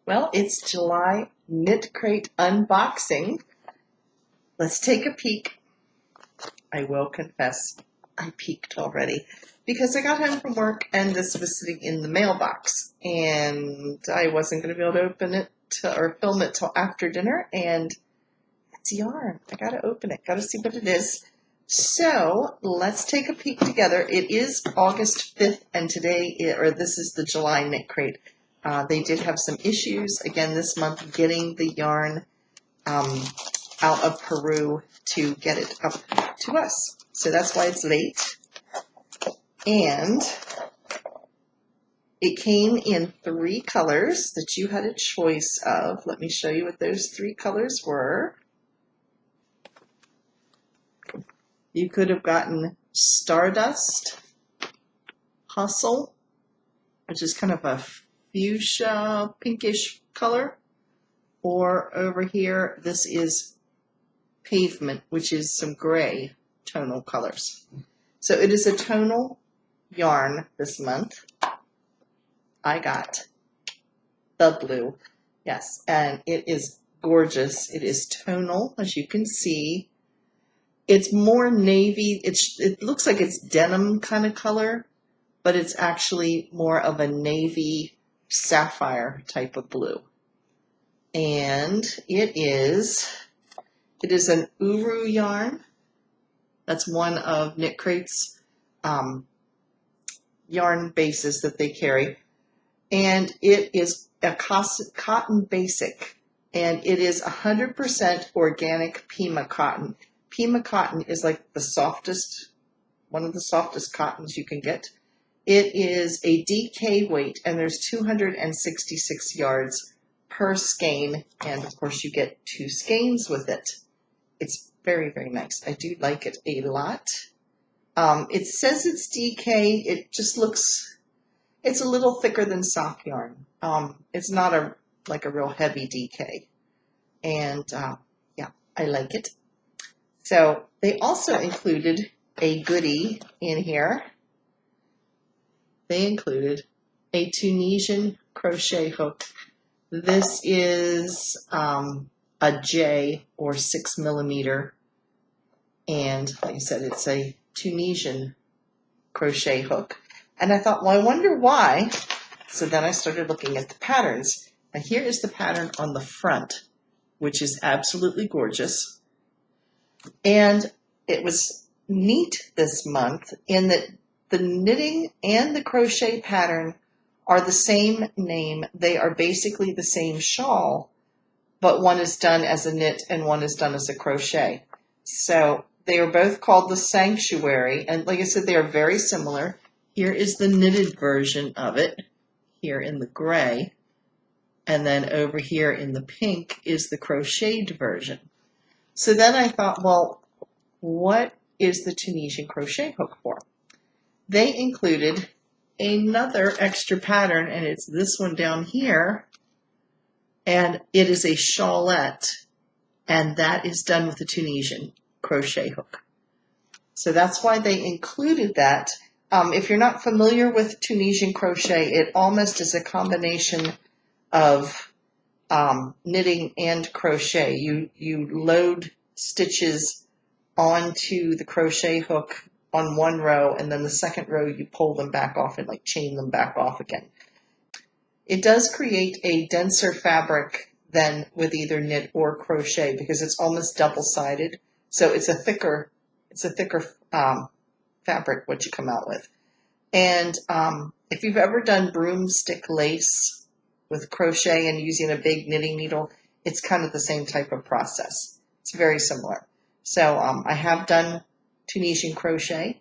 Well, it's July Knit Crate unboxing. Let's take a peek. I will confess, I peeked already because I got home from work and this was sitting in the mailbox and I wasn't going to be able to open it or film it till after dinner, and it's yarn. I got to open it, got to see what it is. So let's take a peek together. It is August 5th and this is the July Knit Crate. They did have some issues again this month getting the yarn out of Peru to get it up to us. So that's why it's late. And it came in 3 colors that you had a choice of. Let me show you what those 3 colors were. You could have gotten Stardust, Hustle, which is kind of a fuchsia pinkish color, or over here this is Pavement, which is some gray tonal colors. So it is a tonal yarn this month. I got the blue, yes, and it is gorgeous. It is tonal, as you can see. It's more navy. It looks like it's denim kind of color, but it's actually more of a navy sapphire type of blue. And it is an Uru yarn. That's one of Knit Crate's yarn bases that they carry. And it is a cotton basic, and it is 100% organic Pima cotton. Pima cotton is like the softest, one of the softest cottons you can get. It is a DK weight, and there's 266 yards per skein, and of course you get 2 skeins with it. It's very, very nice. I do like it a lot. It says it's DK. It just looks, it's a little thicker than sock yarn. It's not like a real heavy DK. And yeah, I like it. So they also included a goodie in here. They included a Tunisian crochet hook. This is a J or 6mm, and like I said, it's a Tunisian crochet hook. And I thought, well, I wonder why. So then I started looking at the patterns. And here is the pattern on the front, which is absolutely gorgeous. And it was neat this month in that the knitting and the crochet pattern are the same name. They are basically the same shawl, but one is done as a knit and one is done as a crochet. So they are both called the Sanctuary, and like I said, they are very similar. Here is the knitted version of it, here in the gray, and then over here in the pink is the crocheted version. So then I thought, well, what is the Tunisian crochet hook for? They included another extra pattern, and it's this one down here, and it is a shawlette, and that is done with the Tunisian crochet hook. So that's why they included that. If you're not familiar with Tunisian crochet, it almost is a combination of knitting and crochet. You load stitches onto the crochet hook on one row, and then the second row you pull them back off and like chain them back off again. It does create a denser fabric than with either knit or crochet because it's almost double-sided. So it's a thicker fabric what you come out with. And if you've ever done broomstick lace with crochet and using a big knitting needle, it's kind of the same type of process. It's very similar. So I have done Tunisian crochet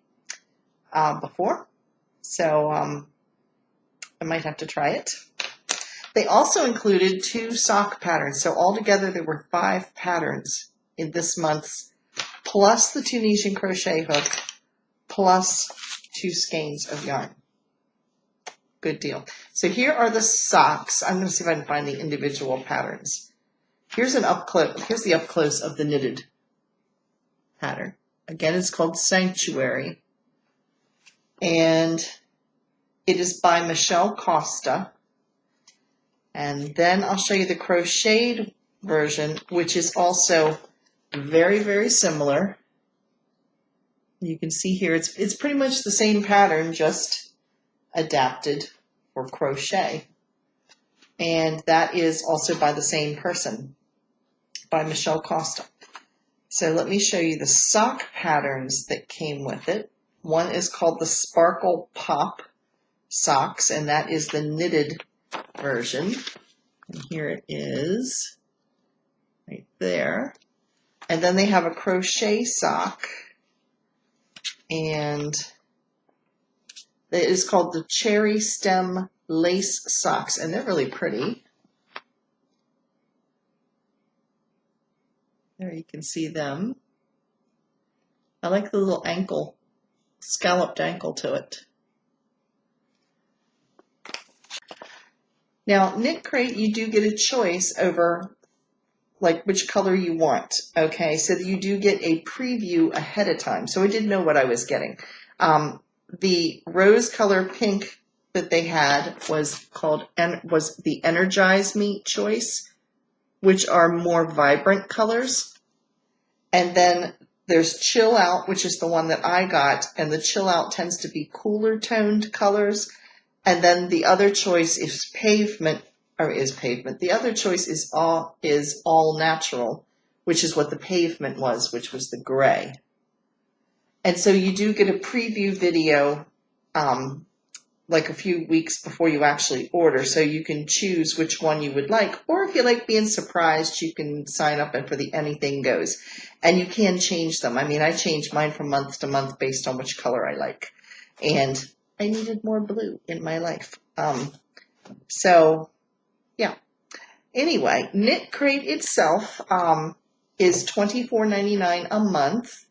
before, so I might have to try it. They also included 2 sock patterns, so altogether there were 5 patterns in this month's, plus the Tunisian crochet hook, plus 2 skeins of yarn. Good deal. So here are the socks. I'm going to see if I can find the individual patterns. Here's the up close of the knitted pattern. Again, it's called Sanctuary, and it is by Michelle Costa. And then I'll show you the crocheted version, which is also very, very similar. You can see here, it's pretty much the same pattern, just adapted for crochet. And that is also by the same person, by Michelle Costa. So let me show you the sock patterns that came with it. One is called the Sparkle Pop socks, and that is the knitted version. And here it is, right there. And then they have a crochet sock, and it is called the Cherry Stem Lace Socks, and they're really pretty. There you can see them. I like the little ankle, scalloped ankle to it. Now, Knit Crate, you do get a choice over like which color you want, okay? So you do get a preview ahead of time. So I didn't know what I was getting. The rose color pink that they had was the Energize Me choice, which are more vibrant colors. And then there's Chill Out, which is the one that I got, and the Chill Out tends to be cooler toned colors. And then the other choice is Pavement. The other choice is all Natural, which is what the Pavement was, which was the gray. And so you do get a preview video like a few weeks before you actually order, so you can choose which one you would like. Or if you like being surprised, you can sign up and for the Anything Goes. And you can change them. I mean, I change mine from month to month based on which color I like. And I needed more blue in my life. So, yeah. Anyway, Knit Crate itself is $24.99 a month,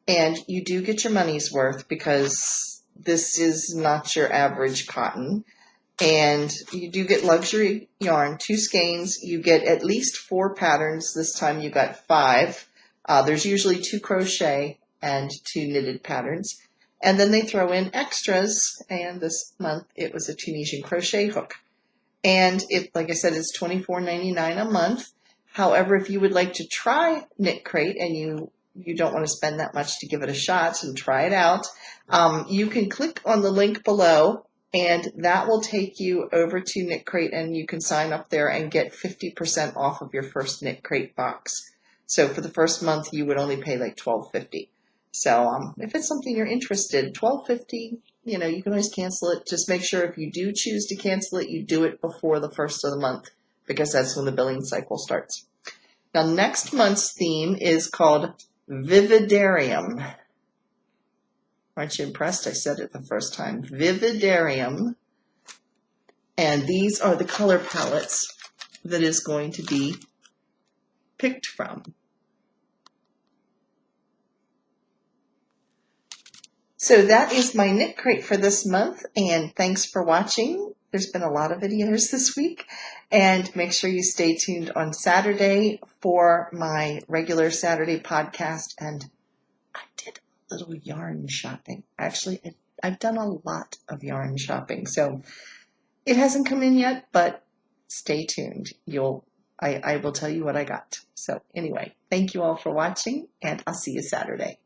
and you do get your money's worth because this is not your average cotton. And you do get luxury yarn, 2 skeins. You get at least 4 patterns. This time you got 5. There's usually 2 crochet and 2 knitted patterns. And then they throw in extras, and this month it was a Tunisian crochet hook. And it, like I said, is $24.99 a month. However, if you would like to try Knit Crate and you don't want to spend that much to give it a shot and try it out, you can click on the link below, and that will take you over to Knit Crate, and you can sign up there and get 50% off of your first Knit Crate box. So for the first month, you would only pay like $12.50. So if it's something you're interested, $12.50, you know, you can always cancel it. Just make sure if you do choose to cancel it, you do it before the first of the month, because that's when the billing cycle starts. Now, next month's theme is called Vividarium. Aren't you impressed? I said it the first time. Vividarium. And these are the color palettes that is going to be picked from. So that is my Knit Crate for this month, and thanks for watching. There's been a lot of videos this week, and make sure you stay tuned on Saturday for my regular Saturday podcast. And I did a little yarn shopping. Actually, I've done a lot of yarn shopping, so it hasn't come in yet, but stay tuned. I will tell you what I got. So anyway, thank you all for watching, and I'll see you Saturday.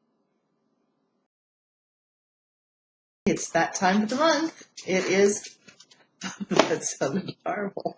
It's that time of the month. It is, that sounded horrible.